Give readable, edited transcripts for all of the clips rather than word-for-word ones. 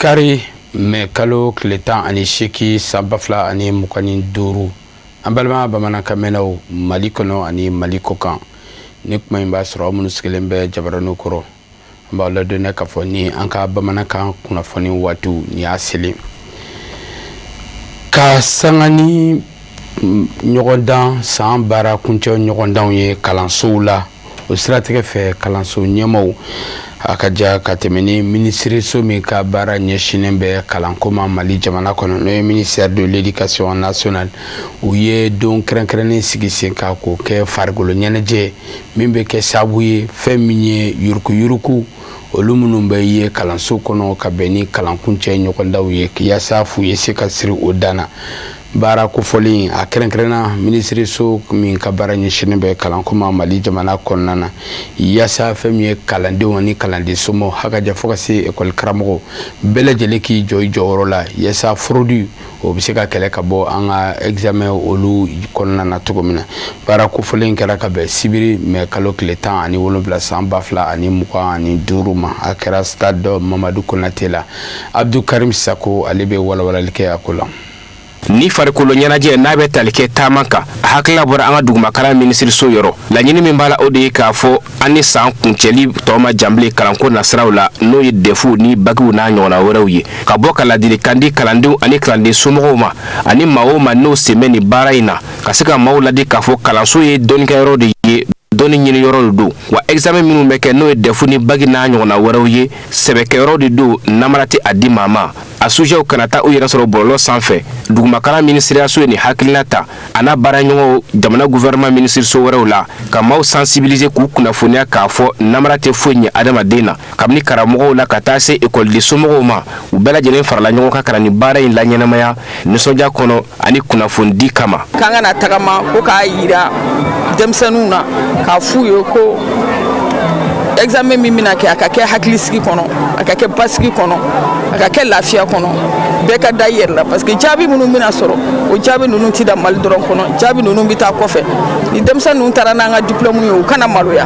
Kari me kalo tile 18 san 2025 an balima bamanankan mɛnnaw Mali kɔnɔ ani Mali kɔ kan ni kuma in b'a sɔrɔ minnu sigilen bɛ jabaraniw kɔrɔ an b'a ladɔnniya k'a fɔ ni an ka bamanankan kunnafoni waatiw ni y'a selen ka sanga ni ɲɔgɔndan san baara kuncɛ ɲɔgɔndanw ye kalansow la o siratigɛ fɛ kalanso ɲɛmaw a ka ja ka tɛmɛ ni minisiriso min ka baara ɲɛsinnen bɛ kalanko ma Mali jamana kɔnɔ n'o ye ministère de l'éducation nationale u ye don kɛrɛnkɛrɛnnen sigi sen kan k'o kɛ farikolo ɲɛnajɛ min bɛ kɛ sababu ye fɛn min ye yurukuyuruku olu minnu bɛ ye kalanso kɔnɔ ka bɛn ni kalankuncɛ ɲɔgɔndaw ye yaasa f'u ye se ka siri o danna baara kofɔlen a kɛrɛnkɛrɛnna minisiriso min ka baara ɲɛsinnen bɛ kalanko ma Mali jamana kɔnɔna na yaasa fɛn min ye kalandenw ani kalanden somɔgɔw hakaja fo ka se ekɔli karamɔgɔ bɛɛ lajɛlen k'i jɔ i jɔyɔrɔ la yaasa fraude o bɛ se ka kɛlɛ ka bɔ an ka examen olu kɔnɔna na cogo min na baara kofɔlen kɛra ka bɛn sibiri mɛ kalo tile 17 san 2025 ma a kɛra stade Mamadu Konate la Abdou Karim Sako ale bɛ walawalali kɛ a ko la. Ni farikolo ɲɛnajɛ n'a bɛ tali kɛ taama kan a hakilila bɔra an ka dugumakalan minisiriso yɔrɔ laɲini min b'a la o de ye k'a fɔ an ni san kuncɛli tɔ ma janbilen kalanko nasiraw la n'o ye defu ni bakiw n'a ɲɔgɔnna wɛrɛw ye ka bɔ ka ladilikan di kalandenw ani kalanden somɔgɔw ma ani maa o maa n'o sen bɛ nin baara in na ka se ka maaw ladi k'a fɔ kalanso ye dɔnnikɛyɔrɔ de ye dɔnni ɲiniyɔrɔ de don wa examen minnu bɛ kɛ n'o ye defu ni bagi n'a ɲɔgɔnna wɛrɛw ye sɛbɛkɛyɔrɔ de don namara tɛ a di maa ma a sujɛw kana taa u yɛrɛ sɔrɔ bɔlɔlɔ sanfɛ dugumakalan minisiriyaso ye nin hakilina ta a n'a baaraɲɔgɔnw jamana gouvernement minisiriso wɛrɛw la ka maaw sensibiliser k'u kunnafoniya k'a fɔ namara tɛ foyi ɲɛ adamaden na kabini karamɔgɔw la ka taa se ekɔliden somɔgɔw ma u bɛɛ lajɛlen farala ɲɔgɔn kan ka na nin baara in laɲɛnamaya nisɔndiya kɔnɔ ani kunnafoni kama k'an kana tagama ko k'a yira denmisɛnninw na k'a f'u ye ko examen min bɛna kɛ a ka kɛ hakilisigi kɔnɔ a ka kɛ basigi kɔnɔ a ka kɛ lafiya kɔnɔ bɛɛ ka da i yɛrɛ la parce que jaabi minnu bɛna sɔrɔ o jaabi ninnu tɛ da Mali dɔrɔn kɔnɔ jaabi ninnu bɛ taa kɔfɛ ni denmisɛnnin ninnu taara n'an ka diplôme ye u kana maloya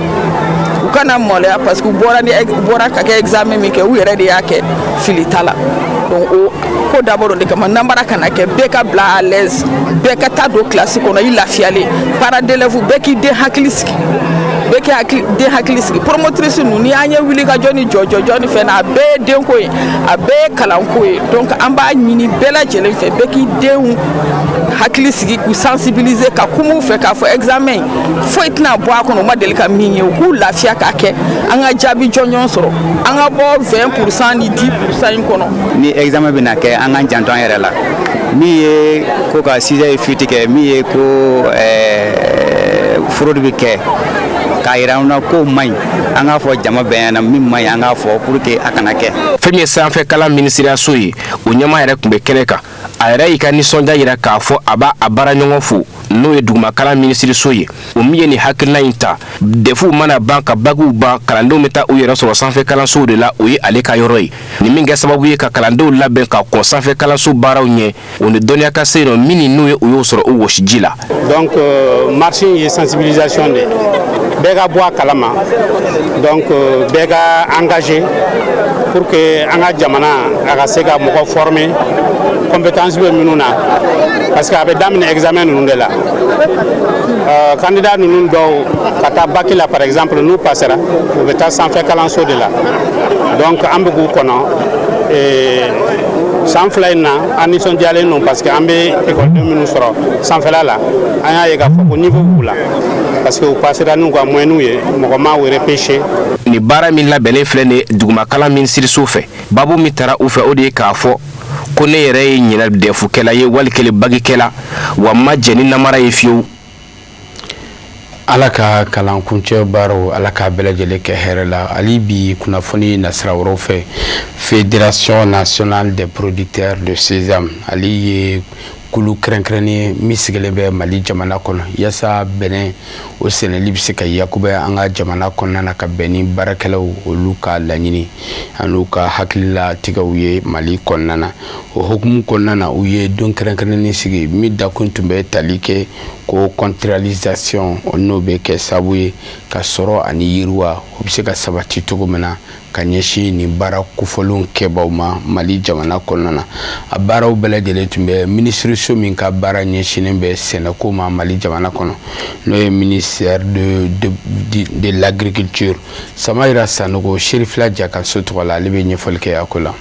parce que u bɔra ka kɛ examen min kɛ u yɛrɛ de y'a kɛ fili ta la donc o ko d'abord de kama namara kana kɛ bɛɛ ka bila à l'aise bɛɛ ka taa don classe kɔnɔ i lafiyalen parents d'élèves bɛɛ k'i den hakili sigi bɛɛ k'i den hakili sigi promotrice ninnu ni an ye wuli ka jɔ ni jɔ ni fɛn na a bɛɛ ye denko ye a bɛɛ ye kalanko ye donc an b'a ɲini bɛɛ lajɛlen fɛ bɛɛ k'i denw hakili sigi k'u sensibiliser ka kum'u fɛ k'a fɔ examen foyi tɛna bɔ a kɔnɔ u ma deli ka min ye u k'u lafiya k'a kɛ an ka jaabi jɔnjɔn sɔrɔ an ka bɔ 20% ni 10% in kɔnɔ ni examen bɛna kɛ an ka janto an yɛrɛ la min ye ko ka sujet fuite kɛ min ye ko fraude bɛ kɛ k'a yira an na ko maɲi an k'a fɔ jama bɛɛ ɲɛna min maɲi an k'a fɔ pour que a kana kɛ fɛn min ye sanfɛ kalan minisiriyaso ye o ɲɛmaa yɛrɛ tun bɛ kɛnɛ kan a yɛrɛ y'i ka nisɔndiya yira k'a fɔ a b'a a baaraɲɔgɔn fo n'o ye dugumakalan minisiriso ye o min ye nin hakilina in ta defuw mana ban ka bagiw ban kalandenw bɛ taa u yɛrɛ sɔrɔ sanfɛ kalansow de la o ye ale ka yɔrɔ ye nin min kɛ sababu ye ka kalandenw labɛn ka kɔn sanfɛ kalanso baaraw ɲɛ o ni dɔnniya ka se yen nɔ min ni n'u ye o y'o sɔrɔ o wɔsi ji la. donc marche in ye sensibilisation de bɛɛ ka bɔ a kalama donc bɛɛ ka engagé pour que an ka jamana a ka se ka mɔgɔ former compétence bɛ minnu na parce que a bɛ daminɛ examen ninnu de la candidat ninnu dɔw ka taa bac la par exemple n'u passera u bɛ taa sanfɛ kalanso de la donc an bɛ k'u kɔnɔ san fila in na an nisɔndiyalen don parce que an bɛ ekɔliden minnu sɔrɔ sanfɛla la an y'a ye k'a fɔ ko niveau b'u la parce que u passera n'u ka moyens ye mɔgɔ ma repêché. Ni baara min labɛnnen filɛ nin ye dugumakalan minisiriso fɛ babu min taara u fɛ o de ye k'a fɔ ko ne yɛrɛ ye ɲinɛ dɛfukɛla ye walikelen bagikɛla wa ma jɛ ni namara ye fiyewu. Ala ka kalankuncɛ baaraw Ala ka bɛɛ lajɛlen kɛ hɛrɛ la hali bi kunnafoni nasira wɛrɛw fɛ Fédération nationale des producteurs de sésame ale ye kulu kɛrɛnkɛrɛnnen min sigilen bɛ Mali jamana kɔnɔ yaasa bɛnɛ o sɛnɛli bɛ se ka yakubaya an ka jamana kɔnɔna na ka bɛn ni baarakɛlaw olu ka laɲini an'u ka hakilila tigɛw ye Mali kɔnɔna na o hukumu kɔnɔna na u ye don kɛrɛnkɛrɛnnen sigi min dakun tun bɛ tali kɛ ko contractualisation n'o bɛ kɛ sababu ye ka sɔrɔ ani yiriwa o bɛ se ka sabati cogo min na ka ɲɛsin nin baara kofɔlenw kɛbaaw ma Mali jamana kɔnɔna na. A baaraw bɛɛ lajɛlen tun bɛ ministeriso min ka baara ɲɛsinnen bɛ sɛnɛko ma Mali jamana kɔnɔ n'o ye ministère de l'agriculture. Samayira Sanogo Sherifila Jakaso tɔgɔ la ale bɛ ɲɛfɔli kɛ a ko la.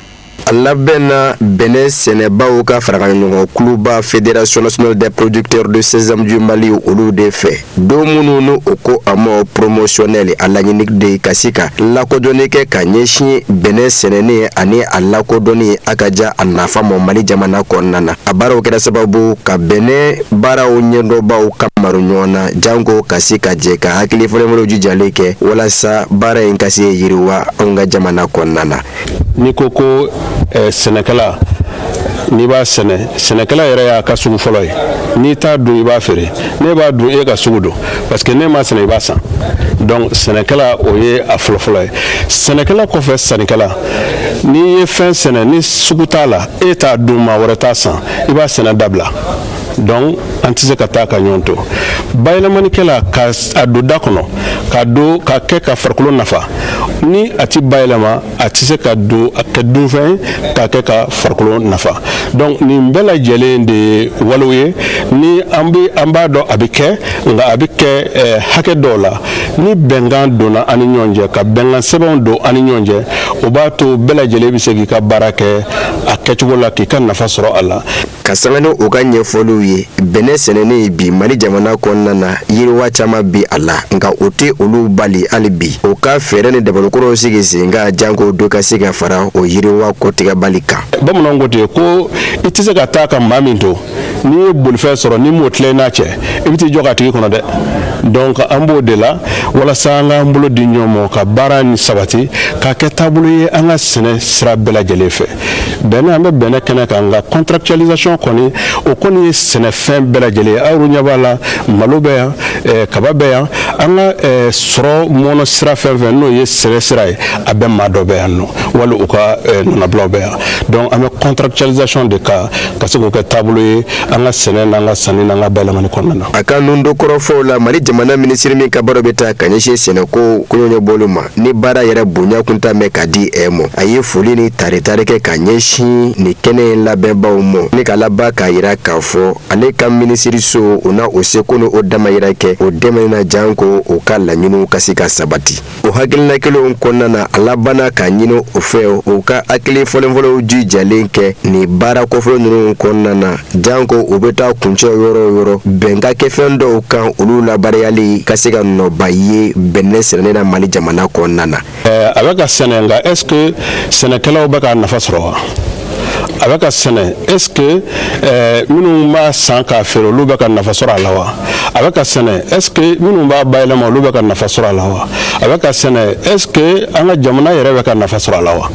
A labɛnna bɛnɛ sɛnɛbaw ka faraɲɔgɔn kluba Fédération nationale des producteurs de sésame du Mali olu de fɛ don minnu n'o ko a ma promotionnel a laɲini de ka se ka lakodɔnni kɛ ka ɲɛsin bɛnɛ sɛnɛni ani a lakodɔnni a ka ja a nafa ma Mali jamana kɔnɔna na. A baaraw kɛra sababu ka bɛnɛ baaraw ɲɛdɔnbaw kamaru ɲɔgɔn na janko ka se ka jɛ ka hakili fɔlɔfɔlɔ jijalen kɛ walasa baara in ka se yiriwa anw ka jamana kɔnɔna na. Ni ko sɛnɛkɛla n'i b'a sɛnɛkɛla yɛrɛ y'a ka sugu fɔlɔ ye n'i t'a dun i b'a feere ne b'a dun e ka sugu don parce que ne m'a sɛnɛ i b'a san donc sɛnɛkɛla o ye a fɔlɔfɔlɔ ye. Sɛnɛkɛla kɔfɛ sannikɛla n'i ye fɛn sɛnɛ ni sugu t'a la e t'a dun maa wɛrɛ t'a san i b'a sɛnɛ dabila donc an tɛ se ka taa ka ɲɔgɔn to. Bayɛlɛmanikɛla ka a don da kɔnɔ ka kɛ ka farikolo nafa ni a ti bayɛlɛma a tɛ se ka don a kɛ dunfɛn ka kɛ ka farikolo nafa. Donc nin bɛɛ lajɛlen de ye walew ye ni an b'a dɔn a bɛ kɛ nka a bɛ kɛ hakɛ dɔw la ni bɛnkan donna ani ɲɔgɔn cɛ ka bɛnkan sɛbɛnw don ani ɲɔgɔn cɛ o b'a to bɛɛ lajɛlen bɛ se k'i ka baara kɛ a kɛcogo la k'i ka nafa sɔrɔ a la. Ka sanga ni o ka ɲɛfɔliw ye bɛnɛ sɛnɛni bi Mali jamana kɔnɔna na yiriwa caman bi a la nka o tɛ olu bali hali bi o ka fɛɛrɛ ni dabalokɔrɔw sigi sen ka janko do ka se ka fara o yiriwa kɔtigɛbali kan. Bamananw ko ten ko i tɛ se ka taa ka maa min to n'i ye bolifɛn sɔrɔ ni m'o tilen n'a cɛ i bɛ t'i jɔ k'a tigi kɔnɔ dɛ. Donc an b'o de la walasa an k'an bolo di ɲɔgɔn ma ka baara ni sabati ka kɛ taabolo ye an ka sɛnɛ sira bɛɛ lajɛlen fɛ. Bɛnɛ an bɛ bɛnɛ kɛnɛ kan nka contractualisation kɔni o kɔni ye sɛnɛfɛn bɛɛ lajɛlen ye. Aw ɲɛ b'a la malo bɛ yan kaba bɛ yan an ka sɔrɔ mɔnɔ sira fɛn fɛn n'o ye sɛnɛ sira ye a bɛ maa dɔ bɛ yan nɔ wali u ka nɔnabilaw bɛ yan. Donc an bɛ contractualisation de ka se k'o kɛ taabolo ye an ka sɛnɛ n'an ka sanni n'an ka bayɛlɛmani kɔnɔna na. A ka nun dɔ kɔrɔfɔw la Mali jamana minisiri min ka baara bɛ taa ka ɲɛsin sɛnɛko kɔɲɔbɔli ma ni baara yɛrɛ bonya kunta mɛn ka di mɔ a ye foli ni taritari kɛ ka ɲɛsin ni kɛnɛ in labɛnbaw mɔ ni ka laban k'a yira k'a fɔ ale ka minisiriso o na o seko ni o damayira kɛ o dɛmɛ na janko o ka laɲiniw ka se ka sabati. O hakilina kelenw kɔnɔna na a labanna ka ɲini o fɛ o ka hakili fɔlɔfɔlɔw jijalen kɛ ni baara kɔfɛ ninnu kɔnɔna na janko o bɛ taa kuncɛ yɔrɔ o yɔrɔ bɛn ka kɛ fɛn dɔw kan olu labarayali ka se ka nɔba ye bɛnɛ sɛnɛni na Mali jamana kɔnɔna na. A bɛ ka sɛnɛ nka est-ce que sɛnɛkɛlaw bɛ ka nafa sɔrɔ wa? A bɛ ka sɛnɛ est-ce que minnu b'a san k'a feere olu bɛ ka nafa sɔrɔ a la wa? A bɛ ka sɛnɛ est-ce que minnu b'a bayɛlɛma olu bɛ ka nafa sɔrɔ a la wa? A bɛ ka sɛnɛ est-ce que an ka jamana yɛrɛ bɛ ka nafa sɔrɔ a la wa?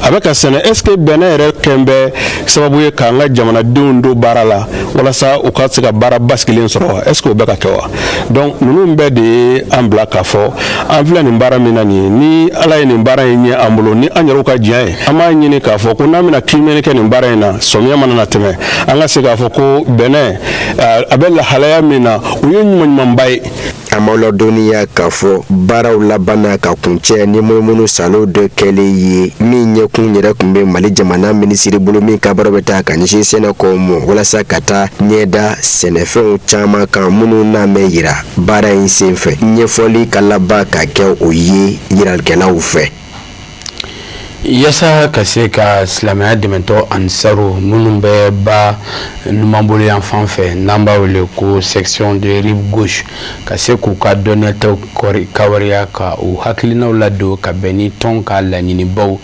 A bɛ ka sɛnɛ est-ce que bɛnɛ yɛrɛ kɛn bɛ sababu ye k'an ka jamanadenw don baara la walasa u ka se ka baara basigilen sɔrɔ wa? Est-ce que o bɛ ka kɛ wa? Donc ninnu bɛɛ de ye an bila k'a fɔ an filɛ nin baara min na nin ye ni Ala ye nin baara in ɲɛ an bolo ni an yɛrɛw ka diɲɛ ye an b'a ɲini k'a fɔ ko n'an bɛna kiimɛnni kɛ nin baara in na sɔmiya mana na tɛmɛ an ka se k'a fɔ ko bɛnɛ a bɛ lahalaya min na o ye ɲumanɲumanba ye. An b'aw ladɔnniya k'a fɔ baaraw labanna ka kuncɛ ni munumunu salo dɔ kɛlen ye min ɲɛkun yɛrɛ tun bɛ Mali jamana minisiri bolo min ka baara bɛ taa ka ɲɛsin sɛnɛko mɔ walasa ka taa ɲɛda sɛnɛfɛnw caman kan minnu n'a mɛn yira baara in senfɛ ɲɛfɔli ka laban ka kɛ o ye yiralikɛlaw fɛ. Yasa ka se ka silamɛya dɛmɛtɔ Ansaru minnu bɛ ba numanbolo yan fan fɛ n'an b'a wele ko section de rive gauche ka se k'u ka dɔnniyataw kawariya ka u hakilinaw ladon ka bɛn ni tɔn ka laɲinibaw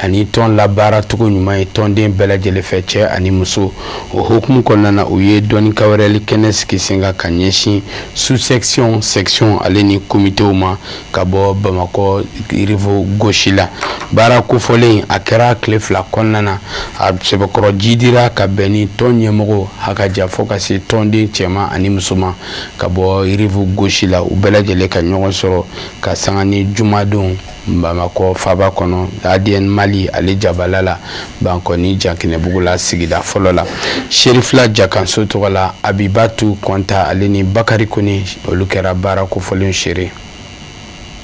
ani tɔn labaara cogo ɲuman ye tɔnden bɛɛ lajɛlen fɛ cɛ ani muso o hukumu kɔnɔna na u ye dɔnni kawariali kɛnɛ sigi sen kan ka ɲɛsin sous section ale ni komitew ma ka bɔ Bamakɔ rive gauche la baara kofɔlen a kɛra tile fila kɔnɔna na a sɛbɛkɔrɔ jidira ka bɛn ni tɔn ɲɛmɔgɔ hakaja fo ka se tɔnden cɛman ani musoman ka bɔ rive gauche la u bɛɛ lajɛlen ka ɲɔgɔn sɔrɔ ka sanga ni jumadenw Bamakɔ faba kɔnɔ ADN Mali ale jabala la Bankɔni Jankinɛbugu la sigida fɔlɔ la Sherifila Jakanso tɔgɔ la Abibatu Kɔnta ale ni Bakari Kone olu kɛra baara kofɔlen sere.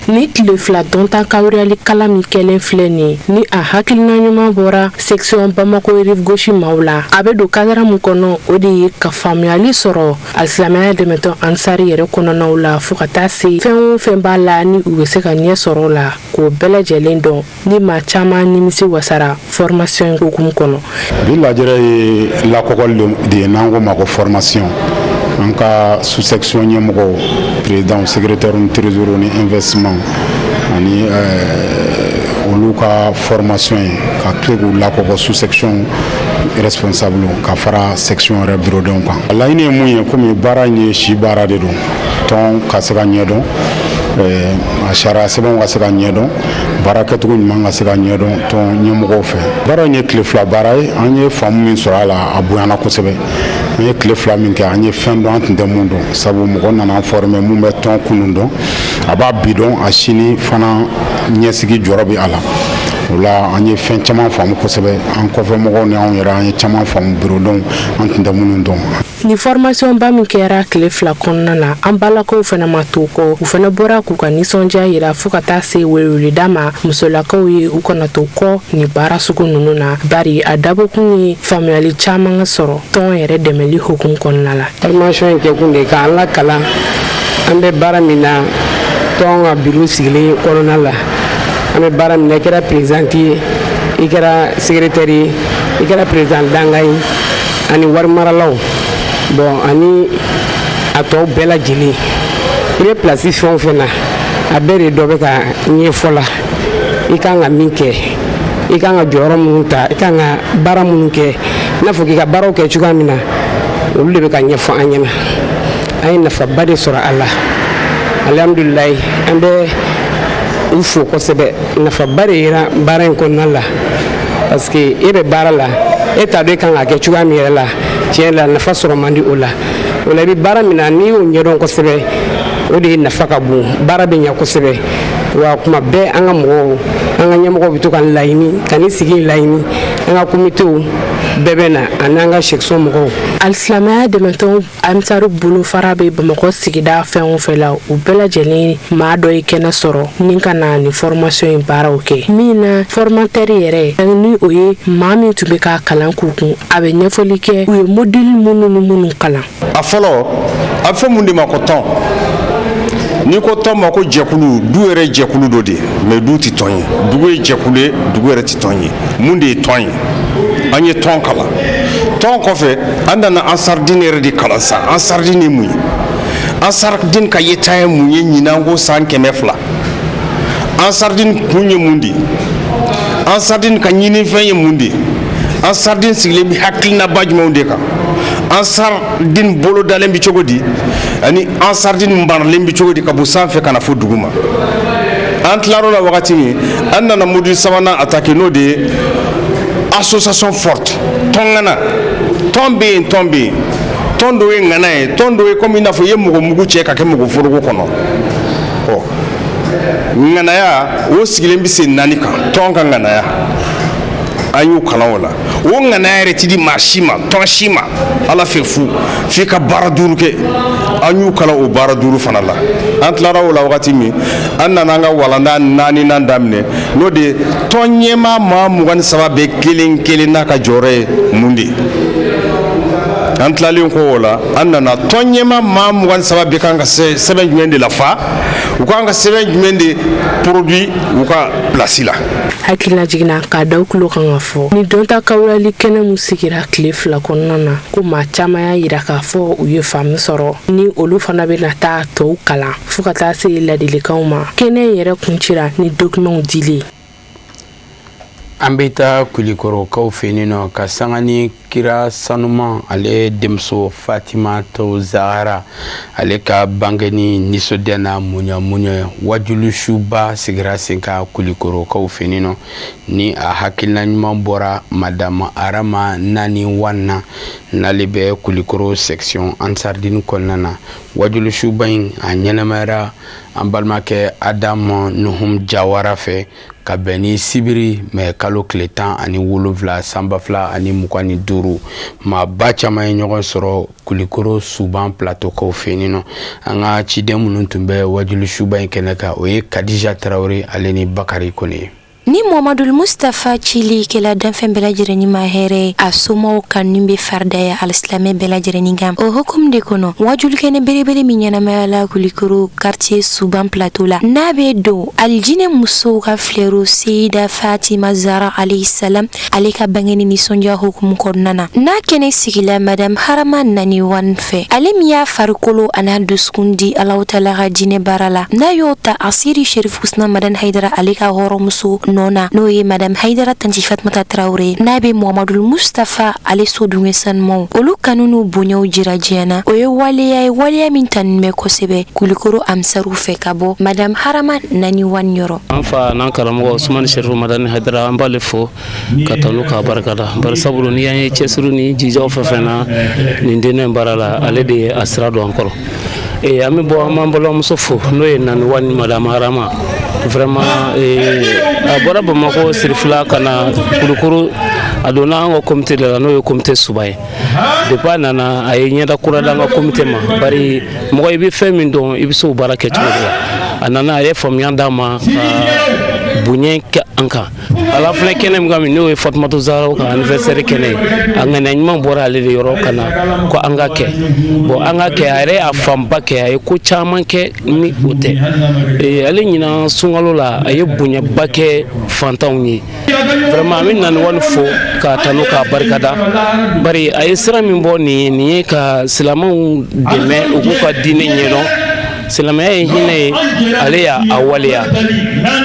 ni tile fila dɔnta kawuriyali kala min kɛlen filɛ ni a hakilina ɲuman bɔra section Bamako rive gauche maaw la a bɛ don kadara mun kɔnɔ o de ye ka faamuyali sɔrɔ alisilamɛya dɛmɛtɔ ansari yɛrɛ kɔnɔnaw la fo ka taa se fɛn o fɛn b'a la ni u bɛ se ka ɲɛ sɔrɔ la k'o bɛɛ lajɛlen dɔn ni maa caman nimisi wasara formation hukumu kɔnɔ. Bi lajɛrɛ ye lakɔkɔli de ye n'an ko ma ko formation an ka sous-section ɲɛmɔgɔw président secrétaire ni trésorier ni investissement ani olu ka formation ye ka tila k'u lakɔkɔ sous-section responsable ka fara section yɛrɛ bureaudenw kan. Laɲini ye mun ye komi baara in ye si baara de don tɔn ka se ka ɲɛdɔn a sariya sɛbɛnw ka se ka ɲɛdɔn baara kɛcogo ɲuman ka se ka ɲɛdɔn tɔn ɲɛmɔgɔw fɛ. Baara in ye tile fila baara ye an ye faamu min sɔrɔ a la a bonyana kosɛbɛ. An ye tile fila min kɛ an ye fɛn dɔn an tun tɛ mun dɔn sabu mɔgɔ nana former mun bɛ tɔn kunun dɔn a b'a bi dɔn a sini fana ɲɛsigi jɔrɔ bɛ a la. O la an ye fɛn caman faamu kosɛbɛ an kɔfɛ mɔgɔw ni anw yɛrɛ an ye caman faamu bureaudenw an tun tɛ minnu dɔn. Ni formation ba min kɛra tile fila kɔnɔna na an balakaw fana ma to kɔ u fana bɔra k'u ka nisɔndiya yira fo ka taa se weleweleda ma musolakaw ye u kana to kɔ ni baara sugu ninnu na bari a dabɔkun ye faamuyali caman ka sɔrɔ tɔn yɛrɛ dɛmɛli hukumu kɔnɔna la. Formation in kɛkun de k'an lakalan an bɛ baara min na tɔn ka bureau sigilen kɔnɔna la an bɛ baara min na i kɛra président ye i kɛra secrétaire ye i kɛra président danga ye ani wari maralaw bon ani a tɔw bɛɛ lajɛlen i bɛ place fɛn o fɛn na a bɛɛ de dɔ bɛ ka ɲɛfɔ la i kan ka min kɛ i kan ka jɔyɔrɔ minnu ta i kan ka baara minnu kɛ i n'a fɔ k'i ka baaraw kɛ cogoya min na olu de bɛ ka ɲɛfɔ an ɲɛna an ye nafaba de sɔrɔ a la alhamdulilayi an bɛ u fo kosɛbɛ nafaba de yera baara in kɔnɔna la parce que e bɛ baara la e t'a dɔn e kan ka kɛ cogoya min yɛrɛ la tiɲɛ la nafa sɔrɔ man di o la o la i bɛ baara min na n'i y'o ɲɛdɔn kosɛbɛ o de ye nafa ka bon baara bɛ ɲɛ kosɛbɛ wa kuma bɛɛ an ka mɔgɔw an ka ɲɛmɔgɔw bɛ to ka laɲini ka ni sigi laɲini an ka komitew bɛɛ bɛ na ani an ka section mɔgɔw. Alisilamɛya dɛmɛtɔn Amisari bolo fara bɛ Bamakɔ sigida fɛn o fɛn la u bɛɛ lajɛlen maa dɔ ye kɛnɛ sɔrɔ ni ka na ni formation in baaraw kɛ min na formateur yɛrɛ ni o ye maa min tun bɛ ka kalan k'u kun a bɛ ɲɛfɔli kɛ u ye modèle minnu ni minnu kalan. A fɔlɔ a bɛ fɔ mun de ma ko tɔn n'i ko tɔn ma ko jɛkulu du yɛrɛ jɛkulu dɔ de mais du tɛ tɔn ye dugu ye jɛkulu ye dugu yɛrɛ tɛ tɔn ye mun de ye tɔn ye an ye tɔn kalan tɔn kɔfɛ an nana ansardine yɛrɛ de kalan sa ansardine ye mun ye ansardine ka yeta ye mun ye ɲinan ko san 200 ansardine kun ye mun de ansardine ka ɲinifɛn ye mun de ansardine sigilen bɛ hakilinaba jumɛnw de kan ansardine bolo dalen bɛ cogo di ani ansardine maralen bɛ cogo di ka bɔ sanfɛ ka na fo dugu ma an tilar'o la wagati min an nana module sabanan attaquer n'o de ye association forte tɔn ŋana tɔn bɛ yen tɔn dɔ ye ŋana ye tɔn dɔ ye comme i n'a fɔ i ye mɔgɔ mugu cɛ ka kɛ mɔgɔ foroko kɔnɔ ɔ ŋanaya o sigilen bɛ se 4 kan tɔn ka ŋanaya an y'u kalan o la o ŋanaya yɛrɛ ti di maa si ma tɔn si ma ala fɛ fu f'i ka baara 5 kɛ an y'u kalan o baara 5 fana la an tilara o la wagati min an nana an ka walanda 4nan daminɛ n'o de tɔn ɲɛmaa maa 23 bɛ kelen kelen n'a ka jɔyɔrɔ ye mun de an tilalen ko o la an nana tɔn ɲɛmaa maa 23 bɛ kan ka sɛbɛn jumɛn de lafa u kan ka sɛbɛn jumɛn de produit u ka place la. Hakilina jiginna k'a da u tulo kan ka fɔ ni dɔnta kawulali kɛnɛ min sigira tile 2 kɔnɔna na ko maa caman y'a yira k'a fɔ u ye faamu sɔrɔ ni olu fana bɛ na taa tɔw kalan fo ka taa se ladilikanw ma kɛnɛ yɛrɛ kuncira ni documentw dili. An bɛ taa Kulikɔrɔkaw fɛ yen nɔ ka sanga ni kira sanuman ale denmuso Fatima Taw Zahara ale ka bangeni nisɔndiya n'a muɲa wajulu suba sigira sen kan Kulikɔrɔkaw fɛ yen nɔ ni a hakilina ɲuman bɔra madame Arama Nani Wanna n'ale bɛ Kulikɔrɔ section Ansardine kɔnɔna na wajulu suba in a ɲɛnɛmayara an balimakɛ Adamu Nuhum Jawara fɛ ka bɛn ni sibiri mɛ kalo tile 17 sanba 2025 maaba caman ye ɲɔgɔn sɔrɔ Kulikoro Suban plateau kaw fɛ yen nɔ. An ka ciden minnu tun bɛ wajulu suba in kɛnɛ kan o ye Kadija Tarawele ale ni Bakari Kone. Ni Muhammadul Mustafa Chili kela danfɛn bɛɛ lajɛlen ni ma hɛrɛ a somaw kan nin bɛ fardaya alisilame bɛɛ lajɛlen kan o hukum de kɔnɔ wajulikɛnɛ belebele min ɲɛnamaya la Kulikoro quartier Suban plateau la n'a bɛ don aljinɛ musow ka filɛru Seyida Fatima Zara alayhi salam ale ka bangeni nisɔndiya hukum kɔnɔna na n'a kɛnɛ sigila Madame Harama Naniwan fɛ ale min y'a farikolo an'a dusukun di Alahu Taala ka jinɛ baara la n'a y'o ta Asiri Sherif Husna Madan Haidara ale ka hɔrɔmuso nona no ye Madame Haidara Tanti Fatmata Traoré n'a bɛ Muhammadul Mustafa ale so dunge sanmaw olu kanunu bonyaw jira diɲɛna o ye waleya min tanin bɛ kosɛbɛ Kulikoro amsaru fɛ ka bɔ Madame Harama Naniwan yɔrɔ. An fa n'an karamɔgɔ Usmani Sherif Madani Haidara an b'ale fo ka tanu k'a barikada bari sabula ni y'an ye cɛsiri ni jijaw fɛn na nin dennin baara la ale de ye a sira don an kɔrɔ. An bɛ bɔ an b'an balimamuso fo n'o ye Naniwan Madame Harama vraiment a bɔra Bamako Sirifila ka na Kulikoro a donna an ka comité la n'o ye comité Suba ye depuis a nana a ye ɲɛda kura da an ka comité ma bari mɔgɔ i bɛ fɛn min dɔn i bɛ se o baara kɛ cogo de la a nana a ye faamuya d'a ma ka bonya kɛ an kan ala fana kɛnɛ min kan n'o ye Fatumata Zahra ka anniversaire kɛnɛ ye a ŋaniya ɲuman bɔra ale de yɔrɔ ka na ko an ka kɛ bon an ka kɛ a yɛrɛ y'a fanba kɛ a ye ko caman kɛ ni o tɛ ale ɲinan sunkalo la a ye bonyaba kɛ fantanw ye vraiment an bɛ Naniwani fo k'a tanu k'a barikada bari a ye sira min bɔ nin ye ka silamɛw dɛmɛ u k'u ka diinɛ ɲɛdɔn silamɛya ye hinɛ ye ale y'a waleya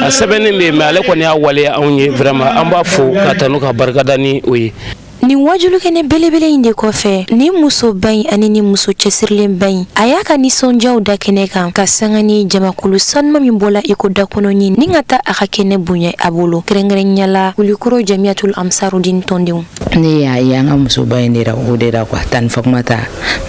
a sɛbɛnnen bɛ mais ale kɔni y'a waleya anw ye vraiment an b'a fo k'a tanu k'a barikada ni o ye. Nin wajulukɛnɛ belebele in de kɔfɛ ni muso ba in ani ni muso cɛsirilen ba in a y'a ka nisɔndiyaw da kɛnɛ kan ka sanga ni jamakulu sanuma min bɔla iko dakɔnɔ ɲini ni ka taa a ka kɛnɛ bonya a bolo kɛrɛnkɛrɛnya la Kulikoro Jamiatul Amsarudin tɔndenw. Ne y'a ye an ka muso ba in de la o de la quoi Tani Fatumata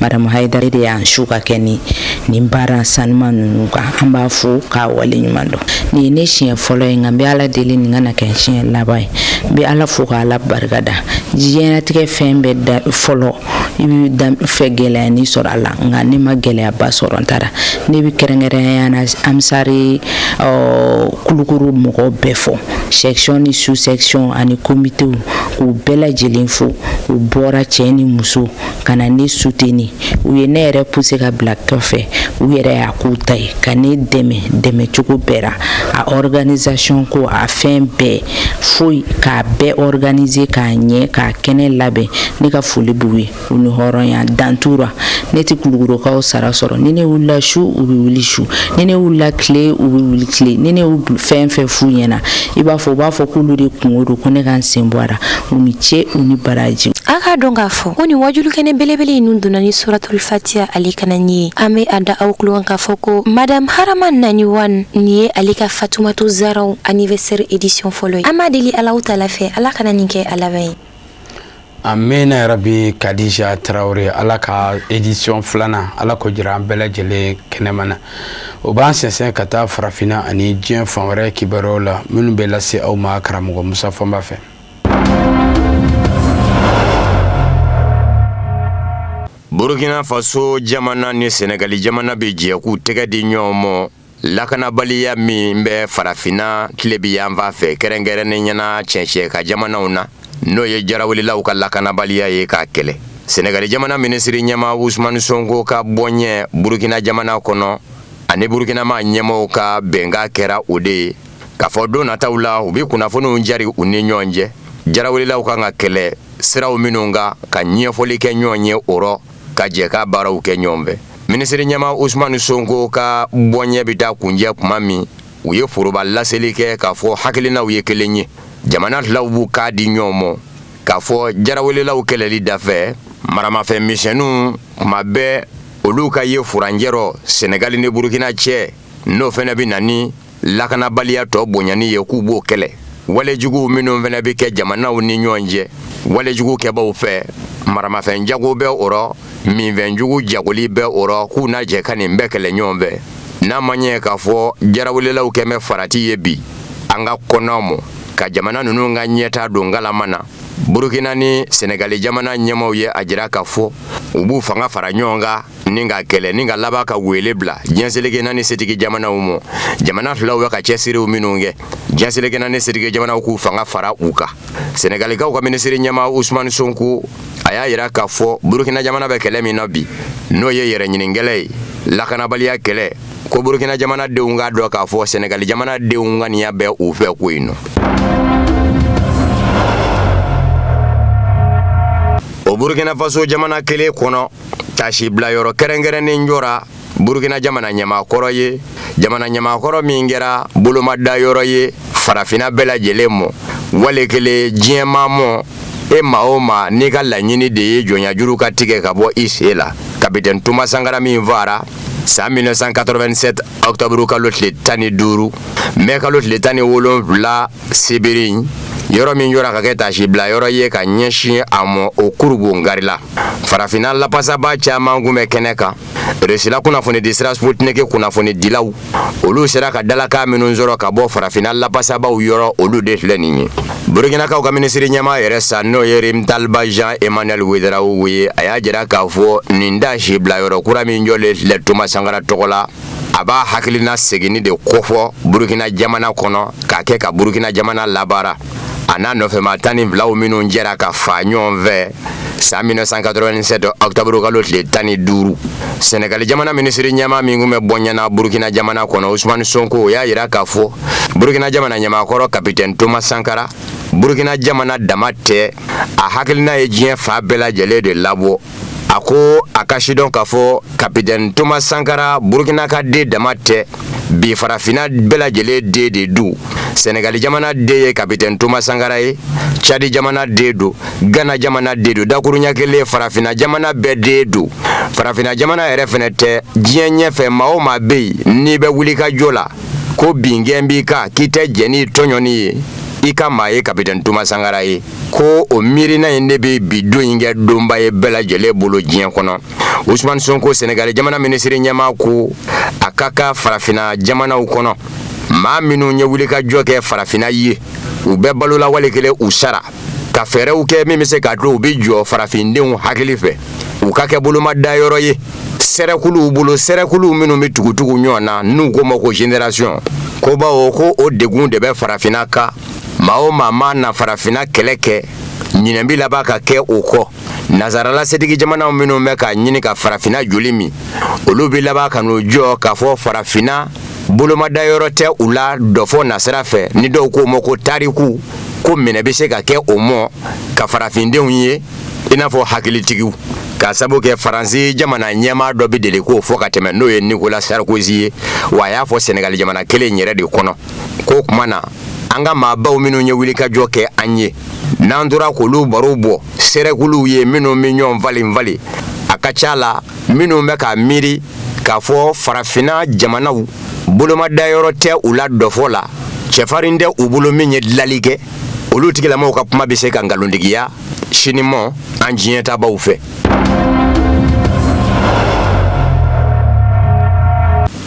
Madame Haidara de y'an su ka kɛ nin baara sanuma ninnu kan an b'a fo k'a wale ɲuman dɔn nin ye ne siɲɛ fɔlɔ ye nka n bɛ Ala deli nin kana kɛ siɲɛ laban ye n bɛ Ala fo k'a Ala barikada diɲɛlatigɛ fɛn bɛɛ da fɔlɔ i bɛ fɛ gɛlɛya ni sɔrɔ a la nka ne ma gɛlɛyaba sɔrɔ n taara ne bɛ kɛrɛnkɛrɛnya na Amsari Kulikoro mɔgɔw bɛɛ fɔ section ni sous section ani comité k'u bɛɛ lajɛlen fo u bɔra cɛ ni muso ka na ne soutenir u ye ne yɛrɛ pousser ka bila kɔfɛ u yɛrɛ y'a k'u ta ye ka ne dɛmɛ cogo bɛɛ la a organisation ko a fɛn bɛɛ foyi k'a bɛɛ organiser k'a ɲɛ k'a kɛnɛ labɛn ne ka foli b'u ye u ni hɔrɔnya dantura ne tɛ Kulikorokaw sara sɔrɔ ni ne wulila su u bɛ wuli su ni ne wulila tile u bɛ wuli tile ni ne fɛn f'u ɲɛna u b'a fɔ k'olu de kungo don ko ne ka n sen bɔ a la u ni ce u ni baraji. A k'a dɔn k'a fɔ ko nin wajulukɛnɛ belebele in nun donna ni suratul Fatiha ale kana nin ye an bɛ a da aw tulo kan k'a fɔ ko Madame Harama Naniwan nin ye ale ka Fatumata Zahra anniversaire édition fɔlɔ ye an b'a deli Alahu Taala fɛ Ala kana nin kɛ a laban ye. Amina yarabi Kadija Tarawele ala ka édition filanan ala ko jira an bɛɛ lajɛlen kɛnɛmana o b'an sɛnsɛn ka taa farafina ani diɲɛ fan wɛrɛ kibaruyaw la minnu bɛ lase aw ma karamɔgɔ Musa Fɔnba fɛ. Burkina Faso jamana ni Senegali jamana bɛ jɛ k'u tɛgɛ di ɲɔgɔn ma lakanabaliya min bɛ farafina tile bi yan fan fɛ kɛrɛnkɛrɛnnen ɲɛna cɛncɛn ka jamanaw na n'o ye jarawelilaw ka lakanabaliya ye k'a kɛlɛ. Senegali jamana minisiri ɲɛma Usmani Sonko ka bɔɲɛ Burkina jamana kɔnɔ ani Burkinama ɲɛmaw ka bɛnkan kɛra o de ye k'a fɔ don nataw la u bɛ kunnafoniw jari u ni ɲɔgɔn cɛ jarawelilaw kan ka kɛlɛ siraw minnu ka ɲɛfɔli kɛ ɲɔgɔn ye o rɔ ka jɛ ka baaraw kɛ ɲɔgɔn fɛ. Minisiri ɲɛma Usmani Sonko ka bɔɲɛ bɛ taa kunjɛ kuma min u ye foroba laseli kɛ k'a fɔ hakilinaw ye kelen ye. Jamana filaw b'u k'a di ɲɔgɔn ma k'a fɔ jarawelilaw kɛlɛli dafɛ maramafɛn misɛnninw kuma bɛɛ olu ka ye furanjɛrɔ Senegali ni Burkina cɛ n'o fana bɛ na ni lakanabaliya tɔ bonyani ye k'u b'o kɛlɛ. Walejugu minnu fana bɛ kɛ jamanaw ni ɲɔgɔn cɛ walejugu kɛbaw fɛ maramafɛn jago bɛ o rɔ minfɛnjugu jagoli bɛ o rɔ k'u na jɛ ka nin bɛɛ kɛlɛ ɲɔgɔn fɛ. N'a ma ɲɛ k'a fɔ jarawelilaw kɛmɛ farati ye bi anga konomo ka jamana nunu nga nyeta do ngalamana Burkina ni Senegali jamana nyamaw ye ajira ka fo ubu fanga fara nyonga ninga kele ninga laba ka welebla jenselege nani setigi jamana umo jamana flawa ka chesiri uminunge jenselege nani setigi jamana ku fanga fara uka Senegali ka ko ministre nyama Ousmane Sonko aya ira ka fo Burkina jamana be kele mi nabi no ye yere nyingele lakana baliya kele ko Burkina jamana de unga do ka fo Senegali jamana de unga niya be ufe ko ino o Burkina Faso jamana kele kono tashi bla yoro kerengere ni njora Burkina jamana nyama koro ye jamana nyama koro mingera buluma da yoro ye farafina bela jelemo wale kele jiemamo e maoma ni ka lanyini de ye jonya juru ka tige ka bo isela capitaine Thomas Sankara mi vara sa 1987 octobre ka lotle tani duru me ka lotle tani wolonvla sibirin yoro min yora ka keta shibla yoro ye ka nyeshi amo okurubu ngarila farafina la pasaba chama ngume keneka resila kuna foni disra sputneke kuna foni dilaw olu sera ka dalaka minunzoro ka bo farafina la pasaba yoro olu de leninyi Burkina ka ka ministre nyama yeresa no yerim talba Jean Emmanuel Ouedraogo ye aya jira ka fo ninda shibla yoro kura min jole le Thomas Sankara tokola aba hakilina segini de kofo Burkina jamana kono ka ke ka Burkina jamana labara ana nofe matani vlau minu njera ka fanyon ve sa 1987 octobre ka lotle tani duru Senegal jamana ministre nyama mingume bonyana Burkina jamana kono Ousmane Sonko ya ira ka fo Burkina jamana nyama koro capitaine Thomas Sankara Burkina jamana damate a hakilina e jien fa bela jele de labo ako akashidon ka fo capitaine Thomas Sankara Burkina ka de damate bi farafina bela jele de du Senegal jamana de capitaine Thomas Sankara ye Chadi jamana de do Ghana jamana de do dakurunya kele farafina jamana be de do farafina jamana ere fenete jienye fe maoma be ni be wulika jola ko bingembi ka kite jeni tonyoni ika maye capitaine Thomas Sankara ye ko o mirina inde be bido inge domba ye bela jele bolo jien kono Ousmane Sonko Senegal jamana ministre nyama ko akaka farafina jamana ukono ma minu nye wulika joke farafina ye ube balola wale kele usara ka fere uke mi se ka do bi jo farafinde un hakilife ukake buluma da yoro ye serekulu bulo serekulu minu mitugutugu nyona nu ko mako generation ko ba o ko o degun de be farafina ka mao mama na farafina keleke nyinembi laba ka ke uko nazarala sedigi jamana minu meka nyini ka farafina julimi olubi laba ka no jo ka fo farafina buluma da yoro te ula dofo nasra fe ni do ko moko tariku ko mene be se ka ke omo ka farafinde unye ina fo hakilitigiu ka sabo ke faransi jamana nyama do bi dele ko fo ka teme no ye Nicolas Sarkozy wa ya fo Senegal jamana kele nyere de kono ko kumana anga mabaw minu nye wili ka joke anye nandura ko lu barubo serekulu ye minu minyon vali akachala minu meka miri ka fo farafina jamana buluma dayoro te ula dofola chefarinde ubulo minye lalige olutikila mo ka puma bise ka ngalundigiya shinimo anjieta baufe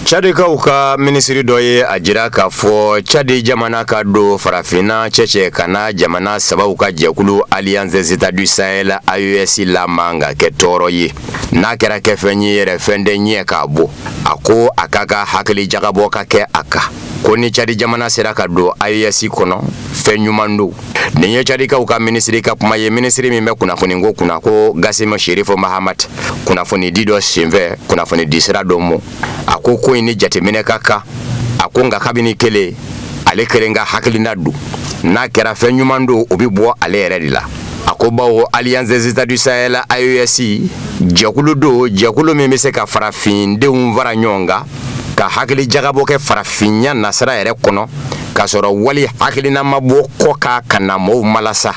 Chadi ka uka ministry doye ajira ka fo Chadi jamana ka do farafina cheche kana jamana sababu ka jekulu Alliance États du Sahel AES la manga ke toro yi na kera ke fenyi refende nye ka bo ako akaka hakili jagabo ka ke aka koni Chadi jamana sera ka do AES kono fenyumando ninye Chadi ka uka ministry ka kuma ye ministry mimbe kuna foni ngo kuna ko Gassama Sheriff Mahamat kuna foni Dido Simve kuna foni Disra Domo ako ko ni jatemene kaka akonga kabini kele ale kerenga hakilina du na kera fenyumando obibo ale redila akoba o Alliance des États du Sahel AES jekulu memese ka farafinde umvara nyonga ka hakili jagabo ke farafinya nasara ere kono ka soro wali hakilina maboko ka kana mo malasa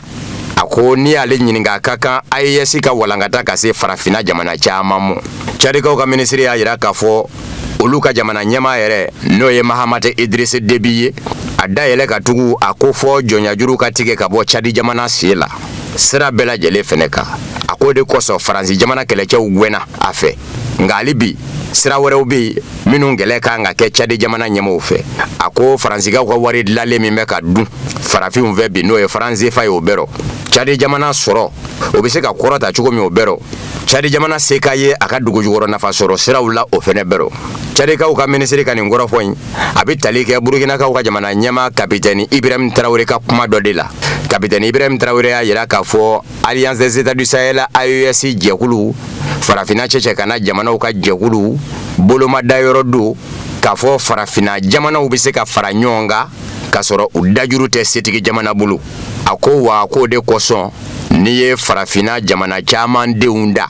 ako ni ale nyininga kaka AES ka walangata ka se farafina jamana chama mo Chadi ka ministry ya ira ka fo oluka jamana nyama ere no ye Mahamat Idriss Déby adayele ka tugu akofo jonya juru ka tige ka bo Chadi jamana sila sira bela jele feneka akode koso Faransi jamana keleche ugwena afe ngalibi sira wore ubi minu ngele ka nga ke Chadi jamana nyama ufe ko faransigaw ka wari dilanlen min bɛ ka dun farafinw fɛ bi n'o ye faransi fa ye o bɛɛ rɔ Cadi jamana sɔrɔ o bɛ se ka kɔrɔta cogo min o bɛɛ rɔ Cadi jamana se k'a ye a ka dugujukɔrɔ nafa sɔrɔ siraw la o fɛnɛ bɛɛ rɔ Cadikaw ka minisiri ka nin kɔrɔfɔ in a bɛ tali kɛ Burukinakaw ka jamana ɲɛmaa kapitɛni Ibrahim Traoré ka kuma dɔ de la kapitɛni Ibrahim Traoré y'a yira k'a fɔ Alliance des États du Sahel AES jɛkulu farafina cɛcɛ kana jamanaw ka jɛkulu bolomada yɔrɔ don k'a fɔ farafina jamanaw bɛ se ka fara ɲɔgɔn kan k'a sɔrɔ u dajuru tɛ setigi jamana bolo a ko wa k'o de kosɔn n'i ye farafina jamana caman denw da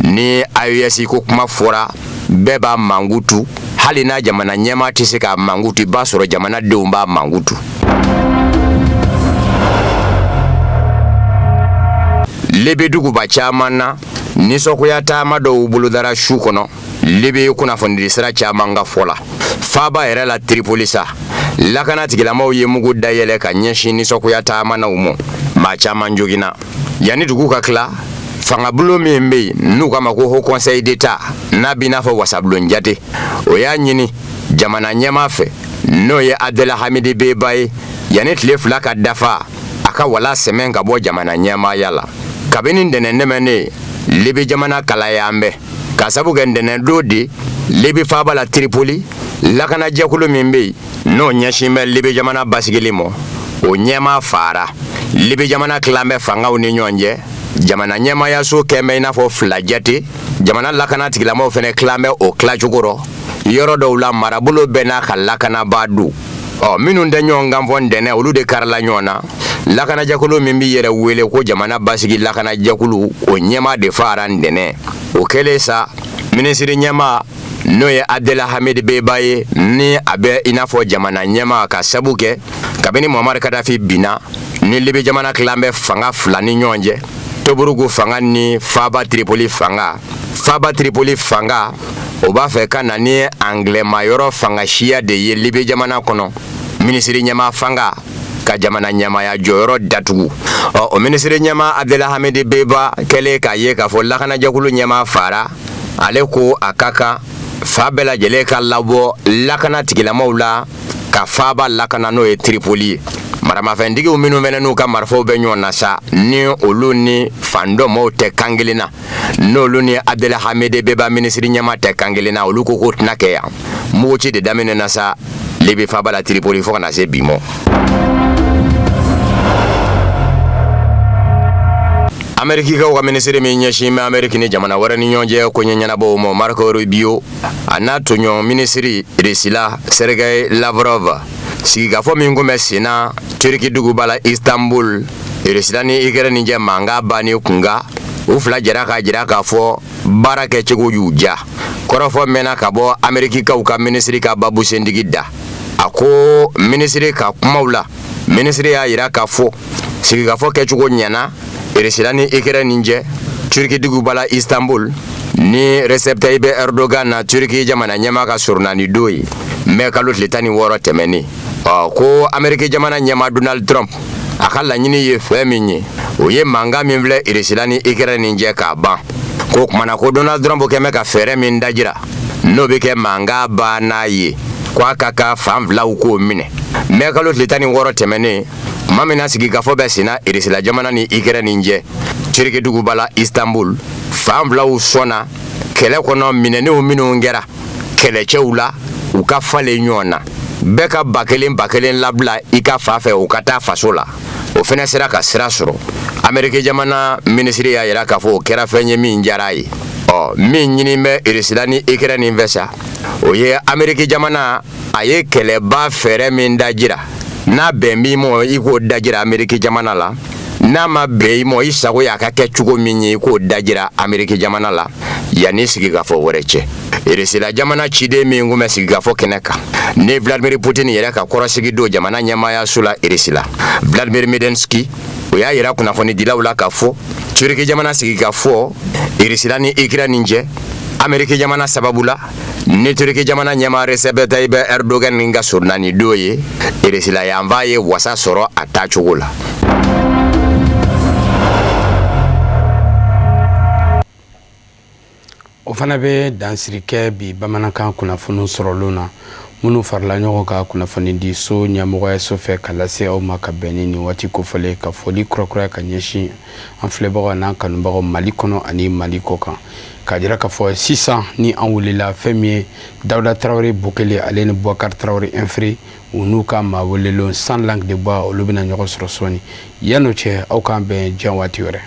ni AES ko kuma fɔra bɛɛ b'a mangutu hali n'a jamana ɲɛmaa tɛ se ka mangutu b'a sɔrɔ jamana denw b'a mangutu Libi duguba caman na nisɔngoya taama dɔw bolodara su kɔnɔ Libi kunnafonidi sira caman ka fɔ la faaba yɛrɛ la Tripoli sa lakana tigilamaw ye mugu dayɛlɛ ka ɲɛsin nisɔngoya taamanaw ma maa caman joginna yanni dugu ka tila fangabolo min bɛ yen n'u k'a ma ko Haut Conseil d'État n'a b'i n'a fɔ Wasabulon Jate o y'a ɲini jamana ɲɛmaa fɛ n'o ye Abdel Hamid Beba ye yanni tile 2 ka dafa a ka wala sɛmɛn ka bɔ jamana ɲɛmaaya la kabini ntɛnɛn nɛmɛnen Libi jamana kalaya an bɛ ka sabu kɛ ntɛnɛn don de Libi faaba la Tripoli lakana jɛkulu min bɛ yen n'o ɲɛsin bɛ Libi jamana basigili ma o ɲɛmaa fara Libi jamana tilan bɛ fangaw ni ɲɔgɔn cɛ jamana ɲɛmaayaso kɛn bɛ i n'a fɔ fila jate jamana lakana tigilamaw fɛnɛ tilan bɛ o tilacogo rɔ yɔrɔ dɔw la marabolo bɛɛ n'a ka lakanabaa don minnu tɛ ɲɔgɔn kan fɔ ntɛnɛn olu de karila ɲɔgɔn na lakanajɛkulu min b'i yɛrɛ wele ko jamana basigi lakanajɛkulu o ɲɛmaa de fara ntɛnɛn o kɛlen sa minisiri ɲɛmaa n'o ye Abdel Hamid Beba ye ni a bɛ i n'a fɔ jamana ɲɛmaa ka sabu kɛ kabini Muammar Gaddafi binna ni Libi jamana tilan bɛ fanga fila ni ɲɔgɔn cɛ Tobruk fanga ni faaba Tripoli fanga o b'a fɛ ka na ni anglɛmayɔrɔ fanga siya de ye Libi jamana kɔnɔ minisiri ɲɛmaa fanga ka jamana ɲɛmaaya jɔyɔrɔ datugu o minisiri ɲɛmaa Abdel Hamid Beba kɛlen k'a ye k'a fɔ lakanajɛkulu ɲɛmaa fara ale ko a ka kan fa bɛɛ lajɛlen ka labɔ lakana tigilamaw la ka faaba lakana n'o ye Tripoli ye maramafɛntigiw minnu fɛnɛ n'u ka marifaw bɛ ɲɔgɔn na sa ni olu ni fandɔmaw tɛ kan kelen na n'olu ni Abdel Hamid Beba minisiri ɲɛmaa tɛ kan kelen na olu ko k'o tɛna kɛ yan muguci de daminɛna sa Libi faaba la Tripoli fo kana se bi ma Amerikikaw ka minisiri min ɲɛsin bɛ Ameriki ni jamana wɛrɛ ni ɲɔgɔn cɛ ko ɲɛɲɛnabɔw ma Marco Rubio a n'a tɔɲɔgɔn minisiri Rusila Sergei Lavrov sigikafɔ min kun bɛ senna Turki duguba la Istanbul Rusila ni Ukraine cɛ mankan bannen kunka u fila jɛra k'a jira k'a fɔ baara kɛcogo y'u ja kɔrɔfɔ mɛnna ka bɔ Amerikikaw ka minisiri ka babu sentigi da a ko minisiri ka kumaw la minisiri y'a yira k'a fɔ sigikafɔ kɛcogo ɲɛna Rusila ni Ukraine cɛ Turki duguba la Istanbul ni Recep Tayyip Erdogan na Turki jamana ɲɛmaa ka surunani don ye mais kalo tile 16 tɛmɛnen ko Ameriki jamana ɲɛmaa Donald Trump a ka laɲini ye fɛn min ye o ye mankan min filɛ Rusila ni Ukraine cɛ k'a ban ko kumana ko Donald Trump kɛn bɛ ka fɛɛrɛ min dajira n'o bɛ kɛ mankan banna ye ko a ka kan fan filaw k'o minɛ mais kalo tile 16 tɛmɛnen tuma min na sigikafɔ bɛ senna Rusila jamana ni Ukraine cɛ Turki duguba la Istanbul fan filaw sɔnna kɛlɛ kɔnɔ minɛnenw minnu kɛra kɛlɛcɛw la u ka falen ɲɔgɔn na bɛɛ ka ba kelen labila i ka fa fɛ u ka taa faso la o fɛnɛ sera ka sira sɔrɔ Ameriki jamana minisiri y'a yira k'a fɔ o kɛra fɛn ye min diyara a ye min ɲini bɛ Rusila ni Ukraine fɛ sa o ye Ameriki jamana a ye kɛlɛba fɛɛrɛ min dajira n'a bɛn b'i ma i k'o dajira Ameriki jamana la n'a ma bɛn i ma i sago y'a ka kɛ cogo min ye i k'o dajira Ameriki jamana la yanni sigikafɔ wɛrɛ cɛ Rusila jamana ciden min kun bɛ sigikafɔ kɛnɛ kan ni Vladimir Putin yɛrɛ ka kɔrɔsigi don jamana ɲɛmaayaso la Rusila Vladimir Medensky o y'a yira kunnafonidilaw la k'a fɔ Turki jamana sigikafɔ Rusila ni Ukraine cɛ Ameriki jamana sababu la ni Turki jamana ɲɛmaa Recep Tayyip Erdogan ka surunani don ye Rusila yanfan ye wasa sɔrɔ a taacogo la. O fana bɛ dansiri kɛ bi bamanankan kunnafoni sɔrɔlen na minnu farala ɲɔgɔn ka kunnafoni di so ɲɛmɔgɔya so fɛ ka lase aw ma ka bɛn ni nin waati kofɔlen ka foli kurakuraya ka ɲɛsin an filɛbagaw n'an kanubagaw Mali kɔnɔ ani Mali kɔ kan k'a jira k'a fɔ sisan ni an wulila fɛn min ye Dawuda Tarawele Bokele ale ni Boubacar Tarawele Infri u n'u ka maa welelen sans langue de bois olu bɛna ɲɔgɔn sɔrɔ sɔɔni yan'o cɛ aw k'an bɛn diɲɛ waati wɛrɛ.